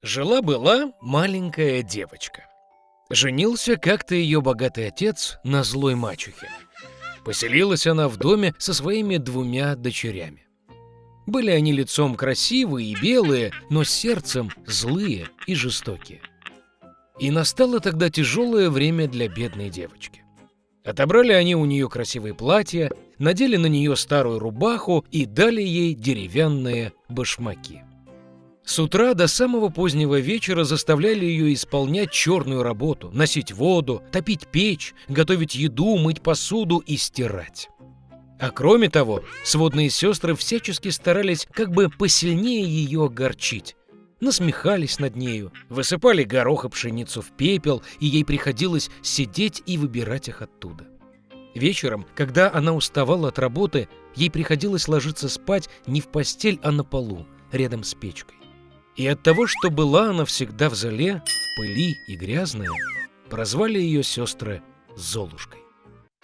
Жила-была маленькая девочка. Женился как-то ее богатый отец на злой мачехе. Поселилась она в доме со своими 2 дочерями. Были они лицом красивые и белые, но сердцем злые и жестокие. И настало тогда тяжелое время для бедной девочки. Отобрали они у нее красивые платья, надели на нее старую рубаху и дали ей деревянные башмаки. С утра до самого позднего вечера заставляли ее исполнять черную работу, носить воду, топить печь, готовить еду, мыть посуду и стирать. А кроме того, сводные сестры всячески старались как бы посильнее ее огорчить. Насмехались над нею, высыпали горох и пшеницу в пепел, и ей приходилось сидеть и выбирать их оттуда. Вечером, когда она уставала от работы, ей приходилось ложиться спать не в постель, а на полу, рядом с печкой. И от того, что была она всегда в золе, в пыли и грязная, прозвали ее сестры Золушкой.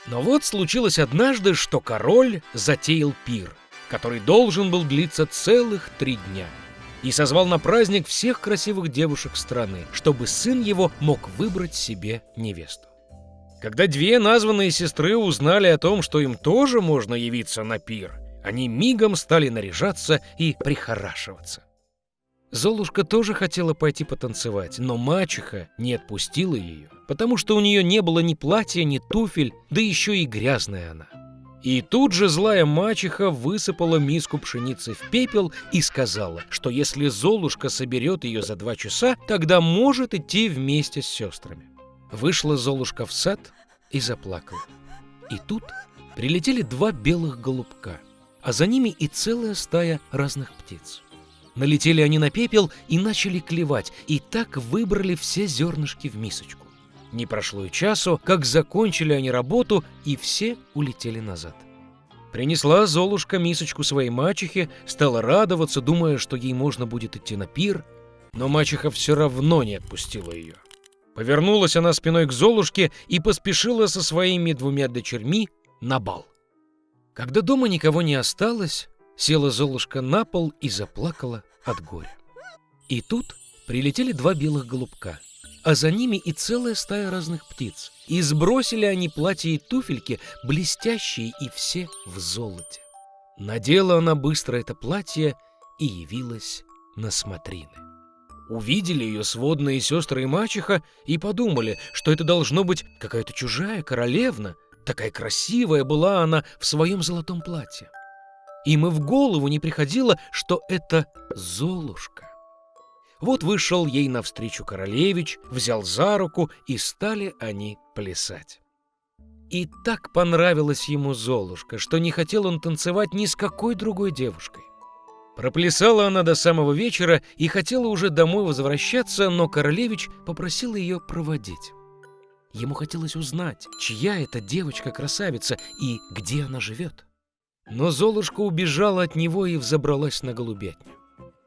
Но вот случилось однажды, что король затеял пир, который должен был длиться целых 3 дня, и созвал на праздник всех красивых девушек страны, чтобы сын его мог выбрать себе невесту. Когда 2 названные сестры узнали о том, что им тоже можно явиться на пир, они мигом стали наряжаться и прихорашиваться. Золушка тоже хотела пойти потанцевать, но мачеха не отпустила ее, потому что у нее не было ни платья, ни туфель, да еще и грязная она. И тут же злая мачеха высыпала миску пшеницы в пепел и сказала, что если Золушка соберет ее за 2 часа, тогда может идти вместе с сестрами. Вышла Золушка в сад и заплакала. И тут прилетели 2 белых голубка, а за ними и целая стая разных птиц. Налетели они на пепел и начали клевать, и так выбрали все зернышки в мисочку. Не прошло и часу, как закончили они работу, и все улетели назад. Принесла Золушка мисочку своей мачехе, стала радоваться, думая, что ей можно будет идти на пир, но мачеха все равно не отпустила ее. Повернулась она спиной к Золушке и поспешила со своими 2 дочерьми на бал. Когда дома никого не осталось, села Золушка на пол и заплакала от горя. И тут прилетели 2 белых голубка, а за ними и целая стая разных птиц. И сбросили они платья и туфельки, блестящие и все в золоте. Надела она быстро это платье и явилась на смотрины. Увидели ее сводные сестры и мачеха и подумали, что это должно быть какая-то чужая королевна. Такая красивая была она в своем золотом платье. Им и в голову не приходило, что это Золушка. Вот вышел ей навстречу королевич, взял за руку, и стали они плясать. И так понравилась ему Золушка, что не хотел он танцевать ни с какой другой девушкой. Проплясала она до самого вечера и хотела уже домой возвращаться, но королевич попросил ее проводить. Ему хотелось узнать, чья это девочка-красавица и где она живет. Но Золушка убежала от него и взобралась на голубятню.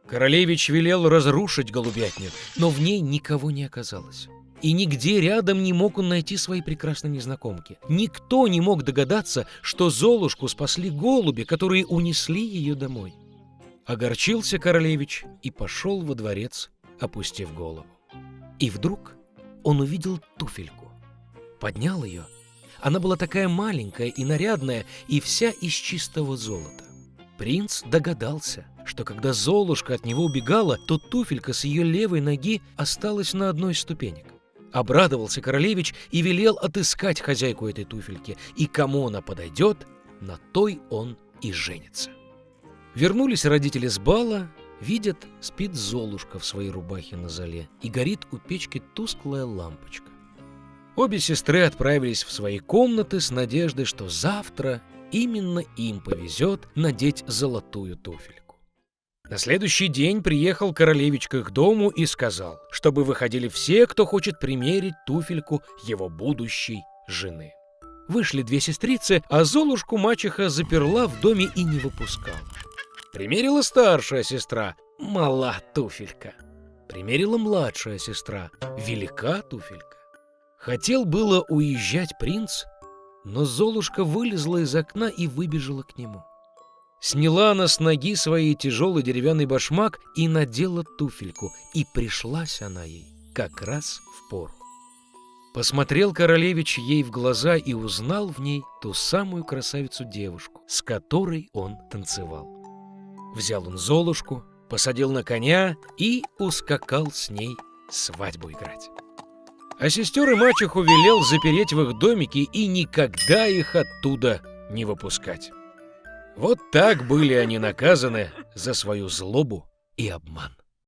Королевич велел разрушить голубятню, но в ней никого не оказалось. И нигде рядом не мог он найти своей прекрасной незнакомки. Никто не мог догадаться, что Золушку спасли голуби, которые унесли ее домой. Огорчился королевич и пошел во дворец, опустив голову. И вдруг он увидел туфельку. Поднял ее. Она была такая маленькая и нарядная, и вся из чистого золота. Принц догадался, что когда Золушка от него убегала, то туфелька с ее левой ноги осталась на одной из ступенек. Обрадовался королевич и велел отыскать хозяйку этой туфельки, и кому она подойдет, на той он и женится. Вернулись родители с бала, видят, спит Золушка в своей рубахе на золе, и горит у печки тусклая лампочка. Обе сестры отправились в свои комнаты с надеждой, что завтра именно им повезет надеть золотую туфельку. На следующий день приехал королевич к их дому и сказал, чтобы выходили все, кто хочет примерить туфельку его будущей жены. Вышли 2 сестрицы, а Золушку мачеха заперла в доме и не выпускала. Примерила старшая сестра, мала туфелька. Примерила младшая сестра, велика туфелька. Хотел было уезжать принц, но Золушка вылезла из окна и выбежала к нему. Сняла она с ноги своей тяжелый деревянный башмак и надела туфельку, и пришлась она ей как раз впору. Посмотрел королевич ей в глаза и узнал в ней ту самую красавицу-девушку, с которой он танцевал. Взял он Золушку, посадил на коня и ускакал с ней свадьбу играть. А сестер и мачеху велел запереть в их домике и никогда их оттуда не выпускать. Вот так были они наказаны за свою злобу и обман.